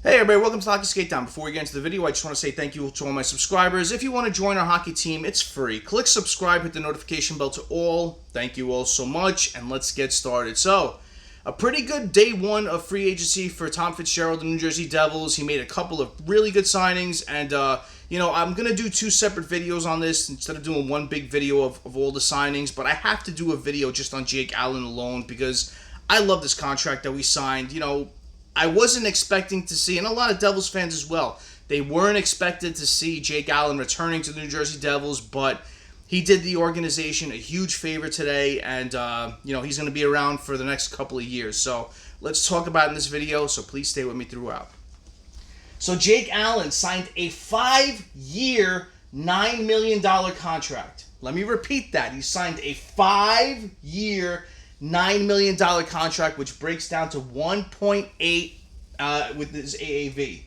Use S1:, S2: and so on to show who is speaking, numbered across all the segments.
S1: Hey everybody, welcome to Hockey Skate Down. Before we get into the video, I just want to say thank you to all my subscribers. If you want to join our hockey team, it's free. Click subscribe, hit the notification bell to all. Thank you all so much, and let's get started. So, a pretty good day one of free agency for Tom Fitzgerald, the New Jersey Devils. He made a couple of really good signings, and I'm going to do two separate videos on this instead of doing one big video of all the signings, but I have to do a video just on Jake Allen alone because I love this contract that we signed. I wasn't expecting to see, and a lot of Devils fans as well, they weren't expected to see Jake Allen returning to the New Jersey Devils, but he did the organization a huge favor today, and he's going to be around for the next couple of years. So let's talk about it in this video, so please stay with me throughout. So Jake Allen signed a 5-year, $9 million contract. Let me repeat that. He signed a 5-year, $9 million contract, which breaks down to 1.8 with his AAV.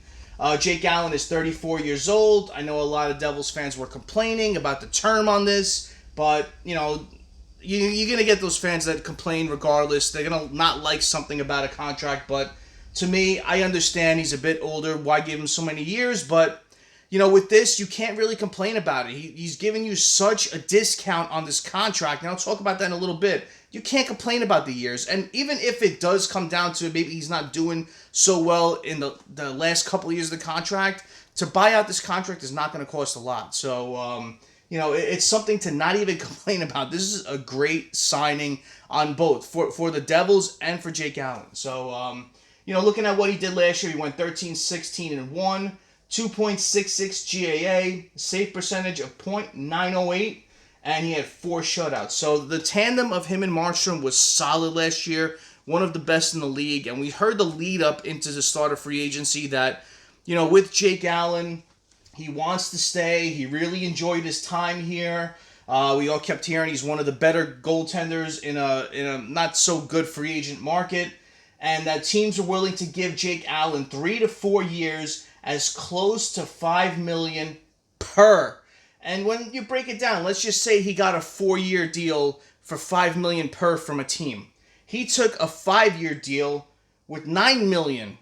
S1: Jake Allen is 34 years old. I know a lot of Devils fans were complaining about the term on this, but, you're going to get those fans that complain regardless. They're going to not like something about a contract, but to me, I understand he's a bit older. Why give him so many years? But, with this, you can't really complain about it. He's giving you such a discount on this contract, and I'll talk about that in a little bit. You can't complain about the years. And even if it does come down to maybe he's not doing so well in the last couple of years of the contract, to buy out this contract is not going to cost a lot. So, it's something to not even complain about. This is a great signing on both, for the Devils and for Jake Allen. So, looking at what he did last year, he went 13-16-1, 2.66 GAA, save percentage of .908, and he had 4 shutouts. So the tandem of him and Markstrom was solid last year, one of the best in the league. And we heard the lead up into the start of free agency that, with Jake Allen, he wants to stay. He really enjoyed his time here. We all kept hearing he's one of the better goaltenders in a not so good free agent market, and that teams are willing to give Jake Allen 3 to 4 years, as close to $5 million per. And when you break it down, let's just say he got a 4-year deal for $5 million per from a team. He took a 5-year deal with $9 million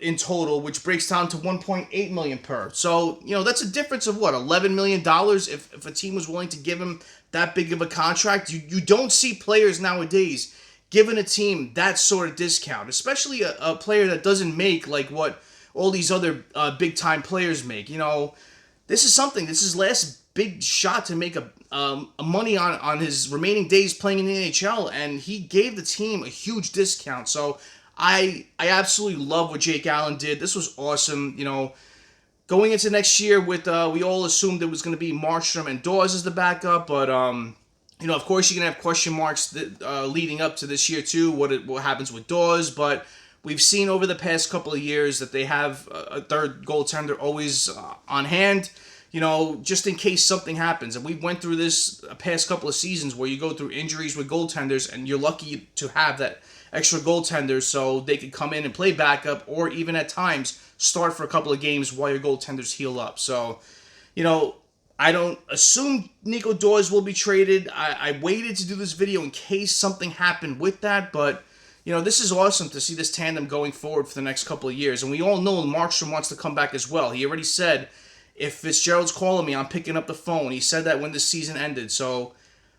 S1: in total, which breaks down to $1.8 million per. So, that's a difference of what, $11 million if a team was willing to give him that big of a contract. You don't see players nowadays giving a team that sort of discount, especially a player that doesn't make like what all these other big-time players make. This is something. This is his last big shot to make a money on his remaining days playing in the NHL, and he gave the team a huge discount. So I absolutely love what Jake Allen did. This was awesome. Going into next year with we all assumed it was going to be Markstrom and Dawes as the backup, but of course you're going to have question marks leading up to this year too. What happens with Dawes, but we've seen over the past couple of years that they have a third goaltender always on hand, just in case something happens. And we went through this past couple of seasons where you go through injuries with goaltenders, and you're lucky to have that extra goaltender so they could come in and play backup, or even at times start for a couple of games while your goaltenders heal up. So, I don't assume Nico Dawes will be traded. I waited to do this video in case something happened with that, but this is awesome to see this tandem going forward for the next couple of years. And we all know Markstrom wants to come back as well. He already said, if Fitzgerald's calling me, I'm picking up the phone. He said that when the season ended. So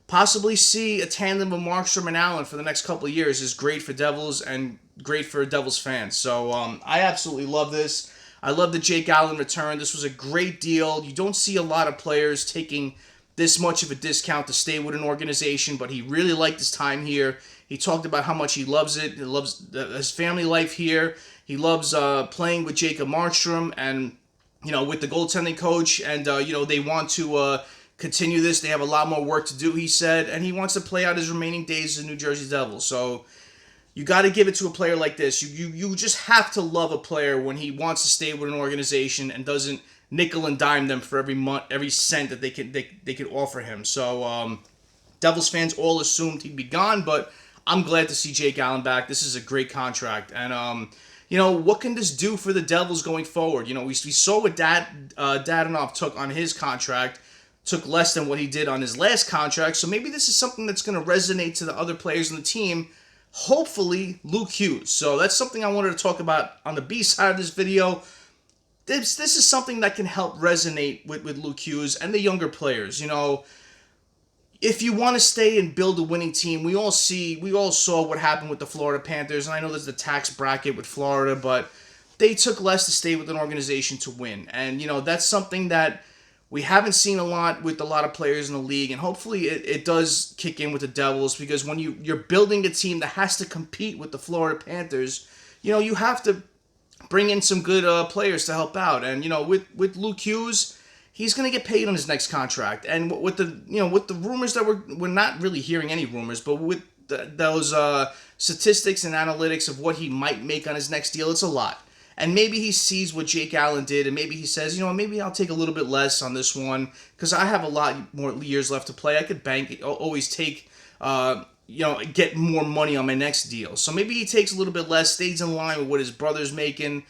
S1: possibly see a tandem of Markstrom and Allen for the next couple of years is great for Devils and great for Devils fans. So I absolutely love this. I love the Jake Allen return. This was a great deal. You don't see a lot of players taking this much of a discount to stay with an organization, but he really liked his time here. He talked about how much he loves it. He loves his family life here. He loves playing with Jacob Markstrom and, with the goaltending coach. And, they want to continue this. They have a lot more work to do, he said. And he wants to play out his remaining days as a New Jersey Devil. So you got to give it to a player like this. You just have to love a player when he wants to stay with an organization and doesn't nickel and dime them for every cent that they could offer him. So Devils fans all assumed he'd be gone, but I'm glad to see Jake Allen back. This is a great contract. And, what can this do for the Devils going forward? We saw what Dadonov took on his contract, took less than what he did on his last contract. So maybe this is something that's going to resonate to the other players on the team hopefully Luke Hughes. So that's something I wanted to talk about on the B side of this video. This is something that can help resonate with Luke Hughes and the younger players. If you want to stay and build a winning team, we all saw what happened with the Florida Panthers, and I know there's the tax bracket with Florida, but they took less to stay with an organization to win. And, that's something that we haven't seen a lot with a lot of players in the league, and hopefully it does kick in with the Devils, because when you're building a team that has to compete with the Florida Panthers, you have to bring in some good players to help out. And, with Luke Hughes, he's going to get paid on his next contract. And with the rumors that we're not really hearing any rumors, but with those statistics and analytics of what he might make on his next deal, it's a lot. And maybe he sees what Jake Allen did, and maybe he says, maybe I'll take a little bit less on this one because I have a lot more years left to play. I could always take, get more money on my next deal. So maybe he takes a little bit less, stays in line with what his brother's making,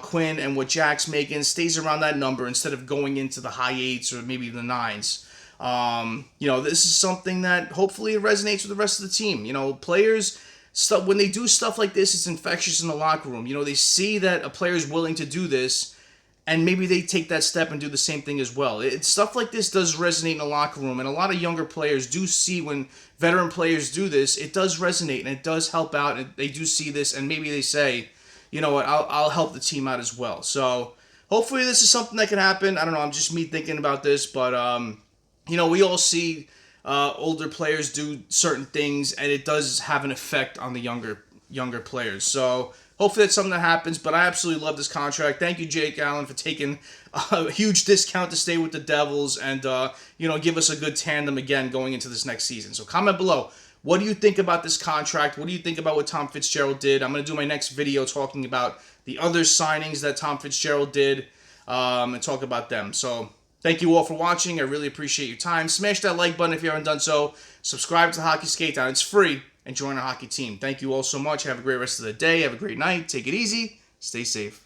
S1: Quinn, and what Jack's making, stays around that number instead of going into the high 8s or maybe the 9s. This is something that hopefully it resonates with the rest of the team. Players, when they do stuff like this, it's infectious in the locker room. They see that a player is willing to do this, and maybe they take that step and do the same thing as well. Stuff like this does resonate in the locker room, and a lot of younger players do see when veteran players do this, it does resonate, and it does help out, and they do see this, and maybe they say, you know what, I'll help the team out as well. So hopefully this is something that can happen. I don't know, I'm just me thinking about this, but, we all see older players do certain things, and it does have an effect on the younger players. So hopefully that's something that happens, but I absolutely love this contract. Thank you, Jake Allen, for taking a huge discount to stay with the Devils and, give us a good tandem again going into this next season. So comment below. What do you think about this contract? What do you think about what Tom Fitzgerald did? I'm going to do my next video talking about the other signings that Tom Fitzgerald did and talk about them. So thank you all for watching. I really appreciate your time. Smash that like button if you haven't done so. Subscribe to Hockey Skate Down. It's free. And join our hockey team. Thank you all so much. Have a great rest of the day. Have a great night. Take it easy. Stay safe.